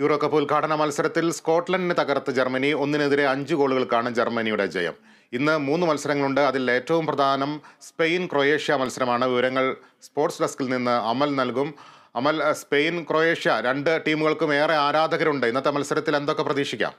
Euro cup ഉദ്ഘാടന മത്സരത്തിൽ സ്കോട്ട്ലൻഡിനെ തകർത്ത് ജർമ്മനി 1-5 ഗോളുകൾക്കാണ് ജർമ്മനിയുടെ ജയം. ഇന്ന് 3 മത്സരങ്ങളുണ്ട്. അതിൽ ഏറ്റവും പ്രധാനം സ്പെയിൻ ക്രൊയേഷ്യ മത്സരമാണ്. വിവരങ്ങൾ സ്പോർട്സ് ഡെസ്കിൽ നിന്ന് അമൽ നൽകും. അമൽ, സ്പെയിൻ ക്രൊയേഷ്യ രണ്ട് ടീമുകൾക്കും ഏറെ ആരാധകരുണ്ട്. ഇന്നത്തെ മത്സരത്തിൽ എന്തൊക്കെ പ്രതീക്ഷിക്കാം?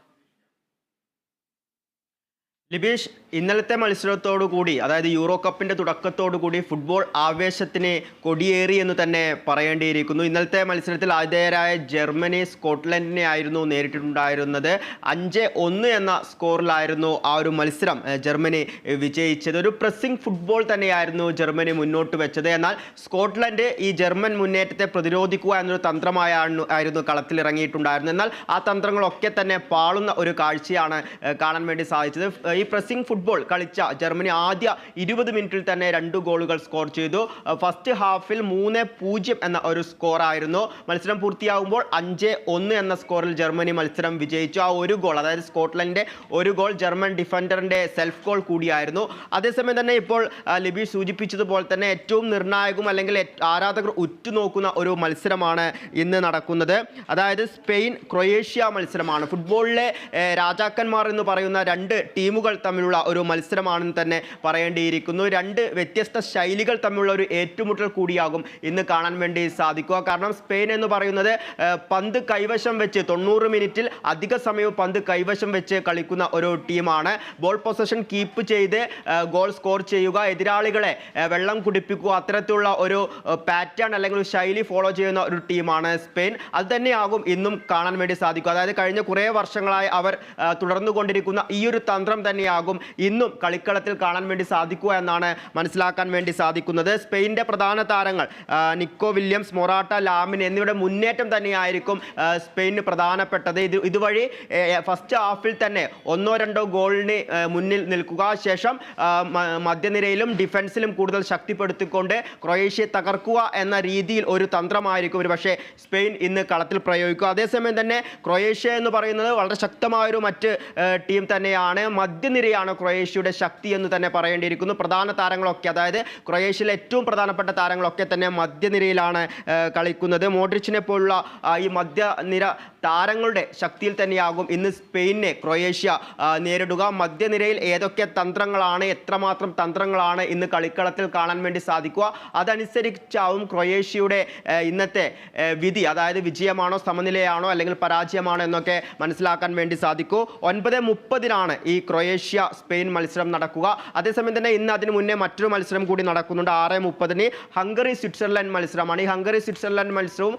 ലിബീഷ്, ഇന്നലത്തെ മത്സരത്തോടുകൂടി, അതായത് യൂറോ കപ്പിൻ്റെ തുടക്കത്തോടുകൂടി ഫുട്ബോൾ ആവേശത്തിന് കൊടിയേറി എന്ന് തന്നെ പറയേണ്ടിയിരിക്കുന്നു. ഇന്നലത്തെ മത്സരത്തിൽ ആതിഥേയരായ ജർമ്മനി സ്കോട്ട്ലൻഡിനെ ആയിരുന്നു നേരിട്ടിട്ടുണ്ടായിരുന്നത്. 5-1 എന്ന സ്കോറിലായിരുന്നു ആ ഒരു മത്സരം ജർമ്മനി വിജയിച്ചത്. ഒരു പ്രസ്സിംഗ് ഫുട്ബോൾ തന്നെയായിരുന്നു ജർമ്മനി മുന്നോട്ട് വെച്ചത്. എന്നാൽ സ്കോട്ട്ലൻഡ് ഈ ജർമ്മൻ മുന്നേറ്റത്തെ പ്രതിരോധിക്കുക എന്നൊരു തന്ത്രമായിരുന്നു കളത്തിലിറങ്ങിയിട്ടുണ്ടായിരുന്നത്. എന്നാൽ ആ തന്ത്രങ്ങളൊക്കെ തന്നെ പാളുന്ന ഒരു കാഴ്ചയാണ് കാണാൻ വേണ്ടി സാധിച്ചത്. ഈ പ്രസ്സിംഗ് ഫുട്ബോൾ കളിച്ച ജർമ്മനി ആദ്യ 20 മിനിറ്റിൽ തന്നെ 2 ഗോളുകൾ സ്കോർ ചെയ്തു. ഫസ്റ്റ് ഹാഫിൽ 3-0 എന്ന ഒരു സ്കോറായിരുന്നു. മത്സരം പൂർത്തിയാകുമ്പോൾ 5-1 എന്ന സ്കോറിൽ ജർമ്മനി മത്സരം വിജയിച്ചു. ആ ഒരു ഗോൾ, അതായത് സ്കോട്ട്ലൻഡിന്റെ ഒരു ഗോൾ ജർമ്മൻ ഡിഫൻഡറിന്റെ സെൽഫ് ഗോൾ കൂടിയായിരുന്നു. അതേസമയം തന്നെ ഇപ്പോൾ ലിബി സൂചിപ്പിച്ചതുപോലെ തന്നെ ഏറ്റവും നിർണായകവും അല്ലെങ്കിൽ ആരാധകർ ഉറ്റുനോക്കുന്ന ഒരു മത്സരമാണ് ഇന്ന് നടക്കുന്നത്. അതായത് സ്പെയിൻ ക്രൊയേഷ്യ മത്സരമാണ്. ഫുട്ബോളിലെ രാജാക്കന്മാർ എന്ന് പറയുന്ന രണ്ട് ടീമുകൾ തമ്മിലുള്ള ഒരു മത്സരമാണെന്ന് തന്നെ പറയേണ്ടിയിരിക്കുന്നു. രണ്ട് വ്യത്യസ്ത ശൈലികൾ തമ്മിലുള്ള ഒരു ഏറ്റുമുട്ടൽ കൂടിയാകും ഇന്ന് കാണാൻ വേണ്ടി സാധിക്കുക. കാരണം സ്പെയിൻ എന്ന് പറയുന്നത് പന്ത് കൈവശം വെച്ച് 90 മിനിറ്റിൽ അധിക സമയവും പന്ത് കൈവശം വെച്ച് കളിക്കുന്ന ഒരു ടീമാണ്. ബോൾ പൊസഷൻ കീപ്പ് ചെയ്ത് ഗോൾ സ്കോർ ചെയ്യുക, എതിരാളികളെ വെള്ളം കുടിപ്പിക്കുക, അത്തരത്തിലുള്ള ഒരു പാറ്റേൺ അല്ലെങ്കിൽ ഒരു ശൈലി ഫോളോ ചെയ്യുന്ന ഒരു ടീമാണ് സ്പെയിൻ. അത് തന്നെയാകും ഇന്നും കാണാൻ വേണ്ടി സാധിക്കുക. അതായത് കഴിഞ്ഞ കുറേ വർഷങ്ങളായി അവർ തുടർന്നുകൊണ്ടിരിക്കുന്ന ഈ ഒരു തന്ത്രം തന്നെയാകും ഇന്നും കളിക്കളത്തിൽ കാണാൻ വേണ്ടി സാധിക്കുക എന്നാണ് മനസ്സിലാക്കാൻ വേണ്ടി സാധിക്കുന്നത്. സ്പെയിനിന്റെ പ്രധാന താരങ്ങൾ നിക്കോ വില്യംസ്, മൊറാട്ട, ലാമിൻ എന്നിവരുടെ മുന്നേറ്റം തന്നെയായിരിക്കും സ്പെയിനിന് പ്രധാനപ്പെട്ടത്. ഇതുവഴി ഫസ്റ്റ് ഹാഫിൽ തന്നെ 1-2 ഗോളിന് മുന്നിൽ നിൽക്കുക, ശേഷം മധ്യനിരയിലും ഡിഫൻസിലും കൂടുതൽ ശക്തിപ്പെടുത്തിക്കൊണ്ട് ക്രൊയേഷ്യയെ തകർക്കുക എന്ന രീതിയിൽ ഒരു തന്ത്രമായിരിക്കും ഒരു പക്ഷേ സ്പെയിൻ ഇന്ന് കളത്തിൽ പ്രയോഗിക്കുക. അതേസമയം തന്നെ ക്രൊയേഷ്യ എന്ന് പറയുന്നത് വളരെ ശക്തമായൊരു മറ്റ് ടീം തന്നെയാണ്. മധ്യനിരയാണ് ക്രൊയേഷ്യയുടെ ശക്തി എന്ന് തന്നെ പറയേണ്ടിയിരിക്കുന്നു. പ്രധാന താരങ്ങളൊക്കെ, അതായത് ക്രൊയേഷ്യയിലെ ഏറ്റവും പ്രധാനപ്പെട്ട താരങ്ങളൊക്കെ തന്നെ മധ്യനിരയിലാണ് കളിക്കുന്നത്. മോഡ്രിച്ചിനെ പോലുള്ള ഈ മധ്യനിര താരങ്ങളുടെ ശക്തിയിൽ തന്നെയാകും ഇന്ന് സ്പെയിനെ ക്രൊയേഷ്യ നേരിടുക. മധ്യനിരയിൽ ഏതൊക്കെ തന്ത്രങ്ങളാണ്, എത്രമാത്രം തന്ത്രങ്ങളാണ് ഇന്ന് കളിക്കളത്തിൽ കാണാൻ വേണ്ടി സാധിക്കുക, അതനുസരിച്ചാവും ക്രൊയേഷ്യയുടെ ഇന്നത്തെ വിധി, അതായത് വിജയമാണോ സമനിലയാണോ അല്ലെങ്കിൽ പരാജയമാണോ എന്നൊക്കെ മനസ്സിലാക്കാൻ വേണ്ടി സാധിക്കൂ. 9:30 ഈ ക്രൊയേഷ്യ സ്പെയിൻ മത്സരം നടക്കുക. അതേസമയം തന്നെ ഇന്ന് അതിന് മുന്നേ മറ്റൊരു മത്സരം കൂടി നടക്കുന്നുണ്ട്. 6:30 ഹംഗറി സ്വിറ്റ്സർലൻഡ് മത്സരമാണ്. ഈ ഹംഗറി സ്വിറ്റ്സർലൻഡ് മത്സരവും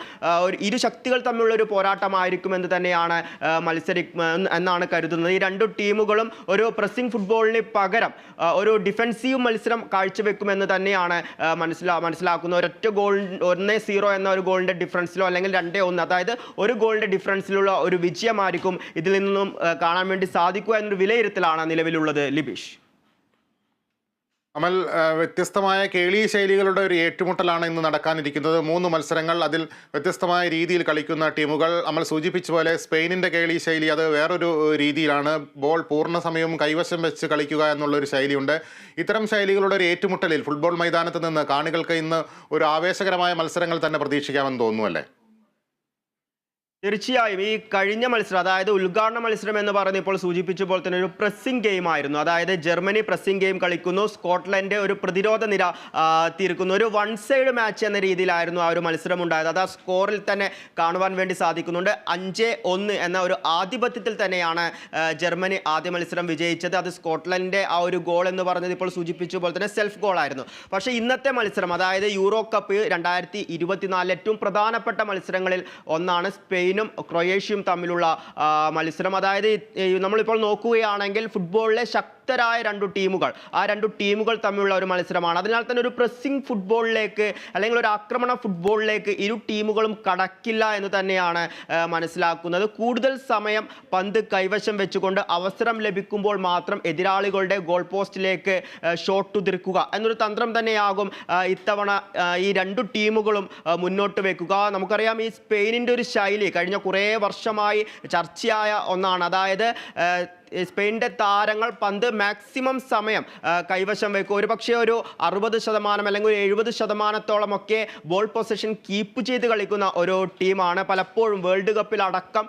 ഇരു ശക്തികൾ തമ്മിലുള്ള ഒരു പോരാട്ടമായിരിക്കുമെന്ന് തന്നെയാണ് എന്നാണ് കരുതുന്നത്. ഈ രണ്ട് ടീമുകളും ഒരു പ്രസ്സിംഗ് ഫുട്ബോളിന് പകരം ഒരു ഡിഫൻസീവ് മത്സരം കാഴ്ചവെക്കുമെന്ന് തന്നെയാണ് മനസ്സിലാക്കുന്നത്. ഒരൊറ്റ ഗോൾ 1-0 എന്ന ഒരു ഗോളിന്റെ ഡിഫറൻസിലോ അല്ലെങ്കിൽ 2-1, അതായത് ഒരു ഗോളിന്റെ ഡിഫറൻസിലുള്ള ഒരു വിജയമായിരിക്കും ഇതിൽ നിന്നും കാണാൻ വേണ്ടി സാധിക്കുക എന്നൊരു വിലയിരുത്തലാണ് നിലവിലുള്ളത്. ലിബീഷ്, അമൽ, വ്യത്യസ്തമായ കേളി ശൈലികളുടെ ഒരു ഏറ്റുമുട്ടലാണ് ഇന്ന് നടക്കാനിരിക്കുന്നത്. 3 മത്സരങ്ങൾ, അതിൽ വ്യത്യസ്തമായ രീതിയിൽ കളിക്കുന്ന ടീമുകൾ. അമൽ സൂചിപ്പിച്ച പോലെ സ്പെയിനിൻ്റെ കേളി ശൈലി അത് വേറൊരു രീതിയിലാണ്. ബോൾ പൂർണ്ണ സമയവും കൈവശം വെച്ച് കളിക്കുക എന്നുള്ളൊരു ശൈലിയുണ്ട്. ഇത്തരം ശൈലികളുടെ ഒരു ഏറ്റുമുട്ടലിൽ ഫുട്ബോൾ മൈതാനത്ത് നിന്ന് കാണികൾക്ക് ഇന്ന് ഒരു ആവേശകരമായ മത്സരങ്ങൾ തന്നെ പ്രതീക്ഷിക്കാമെന്ന് തോന്നുന്നു, അല്ലേ? തീർച്ചയായും ഈ കഴിഞ്ഞ മത്സരം, അതായത് ഉദ്ഘാടന മത്സരം എന്ന് പറയുന്നത് ഇപ്പോൾ സൂചിപ്പിച്ച പോലെ തന്നെ ഒരു പ്രസ്സിംഗ് ഗെയിം ആയിരുന്നു. അതായത് ജർമ്മനി പ്രസ്സിംഗ് ഗെയിം കളിക്കുന്നു, സ്കോട്ട്ലൻഡ് ഒരു പ്രതിരോധ നിര തീർക്കുന്നു. ഒരു വൺ സൈഡ് മാച്ച് എന്ന രീതിയിലായിരുന്നു ആ ഒരു മത്സരം ഉണ്ടായത്. അത് ആ സ്കോറിൽ തന്നെ കാണുവാൻ വേണ്ടി സാധിക്കുന്നുണ്ട്. 5-1 എന്ന ഒരു ആധിപത്യത്തിൽ തന്നെയാണ് ജർമ്മനി ആദ്യ മത്സരം വിജയിച്ചത്. അത് സ്കോട്ട്ലൻഡിന്റെ ആ ഒരു ഗോൾ എന്ന് പറഞ്ഞത് ഇപ്പോൾ സൂചിപ്പിച്ച പോലെ തന്നെ സെൽഫ് ഗോൾ ആയിരുന്നു. പക്ഷേ ഇന്നത്തെ മത്സരം, അതായത് യൂറോ കപ്പ് 2024 ഏറ്റവും പ്രധാനപ്പെട്ട മത്സരങ്ങളിൽ ഒന്നാണ് സ്പെയിൻ ക്രൊയേഷ്യയും തമ്മിലുള്ള മത്സരം. അതായത് നമ്മളിപ്പോൾ നോക്കുകയാണെങ്കിൽ ഫുട്ബോളിലെ ശക്തരായ രണ്ട് ടീമുകൾ, ആ രണ്ട് ടീമുകൾ തമ്മിലുള്ള ഒരു മത്സരമാണ്. അതിനാൽ തന്നെ ഒരു പ്രസ്സിംഗ് ഫുട്ബോളിലേക്ക് അല്ലെങ്കിൽ ഒരു ആക്രമണ ഫുട്ബോളിലേക്ക് ഇരു ടീമുകളും കടക്കില്ല എന്ന് തന്നെയാണ് മനസ്സിലാക്കുന്നത്. കൂടുതൽ സമയം പന്ത് കൈവശം വെച്ചുകൊണ്ട് അവസരം ലഭിക്കുമ്പോൾ മാത്രം എതിരാളികളുടെ ഗോൾ പോസ്റ്റിലേക്ക് ഷോട്ട് ഉതിർക്കുക എന്നൊരു തന്ത്രം തന്നെയാകും ഇത്തവണ ഈ രണ്ടു ടീമുകളും മുന്നോട്ട് വെക്കുക. നമുക്കറിയാം ഈ സ്പെയിനിൻ്റെ ഒരു ശൈലി കഴിഞ്ഞ കുറേ വർഷമായി ചർച്ചയായ ഒന്നാണ്. അതായത് സ്പെയിനിൻ്റെ താരങ്ങൾ പന്ത് മാക്സിമം സമയം കൈവശം വെക്കും. ഒരു പക്ഷേ ഒരു 60% അല്ലെങ്കിൽ ഒരു 70% ഒക്കെ ബോൾ പൊസിഷൻ കീപ്പ് ചെയ്ത് കളിക്കുന്ന ഒരു ടീമാണ്. പലപ്പോഴും വേൾഡ് കപ്പിലടക്കം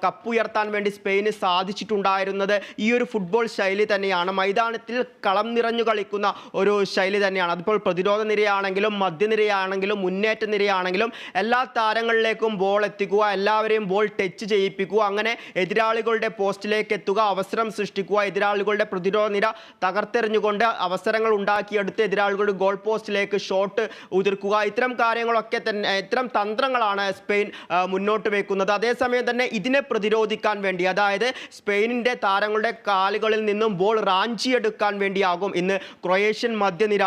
കപ്പ് ഉയർത്താൻ വേണ്ടി സ്പെയിന് സാധിച്ചിട്ടുണ്ടായിരുന്നത് ഈ ഒരു ഫുട്ബോൾ ശൈലി തന്നെയാണ്. മൈതാനത്തിൽ കളം നിറഞ്ഞു കളിക്കുന്ന ഒരു ശൈലി തന്നെയാണ്. അതിപ്പോൾ പ്രതിരോധ നിരയാണെങ്കിലും മധ്യനിരയാണെങ്കിലും മുന്നേറ്റ നിരയാണെങ്കിലും എല്ലാ താരങ്ങളിലേക്കും ബോൾ എത്തിക്കുക, എല്ലാവരെയും ബോൾ ടച്ച് ചെയ്യിപ്പിക്കുക, അങ്ങനെ എതിരാളികളുടെ പോസ്റ്റിലേക്ക് എത്തുക, അവസരം സൃഷ്ടിക്കുക, എതിരാളികളുടെ പ്രതിരോധ നിര തകർത്തെറിഞ്ഞുകൊണ്ട് അവസരങ്ങൾ ഉണ്ടാക്കിയെടുത്ത് എതിരാളികളുടെ ഗോൾ പോസ്റ്റിലേക്ക് ഷോട്ട് ഉതിർക്കുക. ഇത്തരം കാര്യങ്ങളൊക്കെ തന്നെ, ഇത്തരം തന്ത്രങ്ങളാണ് സ്പെയിൻ മുന്നോട്ട് വെക്കുന്നത്. അതേസമയം തന്നെ ഇതിനെ പ്രതിരോധിക്കാൻ വേണ്ടി, അതായത് സ്പെയിനിൻ്റെ താരങ്ങളുടെ കാലുകളിൽ നിന്നും ബോൾ റാഞ്ചിയെടുക്കാൻ വേണ്ടിയാകും ഇന്ന് ക്രൊയേഷ്യൻ മധ്യനിര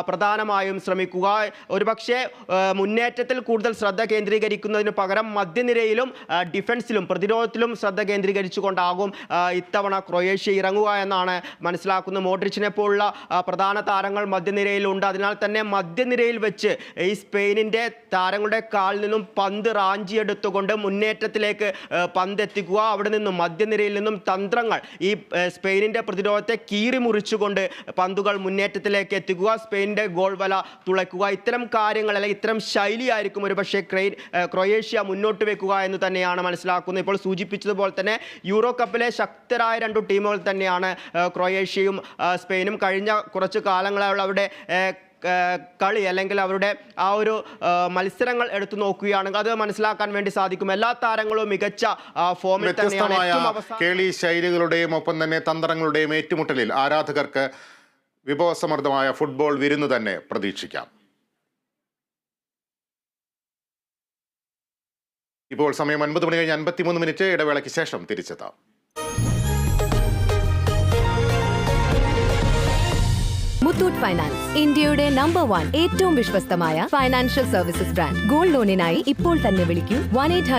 പ്രധാനമായും ശ്രമിക്കുക. ഒരുപക്ഷെ മുന്നേറ്റത്തിൽ കൂടുതൽ ശ്രദ്ധ കേന്ദ്രീകരിക്കുന്നതിന് പകരം മധ്യനിരയിലും ഡിഫൻസിലും പ്രതിരോധത്തിലും ശ്രദ്ധ കേന്ദ്രീകരിച്ചുകൊണ്ടാകും ഇത്തവണ ക്രൊയേഷ്യ ഇറങ്ങുക എന്നാണ് മനസ്സിലാക്കുന്നത്. മോഡ്രിച്ചിനെ പോലുള്ള പ്രധാന താരങ്ങൾ മധ്യനിരയിലുണ്ട്. അതിനാൽ തന്നെ മധ്യനിരയിൽ വെച്ച് ഈ സ്പെയിനിൻ്റെ താരങ്ങളുടെ കാലിൽ നിന്നും പന്ത് റാഞ്ചിയെടുത്തുകൊണ്ട് മുന്നേറ്റത്തിലേക്ക് പന്ത് എത്തിക്കുക, അവിടെ നിന്നും മധ്യനിരയിൽ നിന്നും തന്ത്രങ്ങൾ ഈ സ്പെയിനിൻ്റെ പ്രതിരോധത്തെ കീറി മുറിച്ചുകൊണ്ട് പന്തുകൾ മുന്നേറ്റത്തിലേക്ക് എത്തിക്കുക, സ്പെയിനിൻ്റെ ഗോൾ വല തുളയ്ക്കുക. ഇത്തരം കാര്യങ്ങൾ അല്ലെങ്കിൽ ഇത്തരം ശൈലിയായിരിക്കും ഒരു പക്ഷേ ക്രൊയേഷ്യ മുന്നോട്ട് വെക്കുക എന്ന് തന്നെയാണ് മനസ്സിലാക്കുന്നത്. ഇപ്പോൾ സൂചിപ്പിച്ചതുപോലെ തന്നെ യൂറോ കപ്പിലെ ശക്തരായ രണ്ടു ടീമുകൾ തന്നെയാണ് ക്രൊയേഷ്യയും സ്പെയിനും. കഴിഞ്ഞ കുറച്ച് കാലങ്ങളായുള്ള അവരുടെ കളി അല്ലെങ്കിൽ അവരുടെ ആ ഒരു മത്സരങ്ങൾ എടുത്തു നോക്കുകയാണെങ്കിൽ അത് മനസ്സിലാക്കാൻ വേണ്ടി സാധിക്കും. എല്ലാ താരങ്ങളും മികച്ച ഫോമിൽ തന്നെയാണ്. കേളി ശൈലികളുടെയും ഒപ്പം തന്നെ തന്ത്രങ്ങളുടെയും ഏറ്റുമുട്ടലിൽ ആരാധകർക്ക് വിഭവസമൃദ്ധമായ ഫുട്ബോൾ വിരുന്ന് തന്നെ പ്രതീക്ഷിക്കാം. ഇപ്പോൾ സമയം 9:53 ഇടവേളയ്ക്ക് ശേഷം തിരിച്ചെത്താം. മുത്തൂറ്റ് ഫൈനാൻസ്, ഇന്ത്യയുടെ നമ്പർ 1 ഏറ്റവും വിശ്വസ്തമായ ഫൈനാൻഷ്യൽ സർവീസസ് ബ്രാൻഡ്. ഗോൾഡ് ലോണിനായി ഇപ്പോൾ തന്നെ വിളിക്കൂ 1-800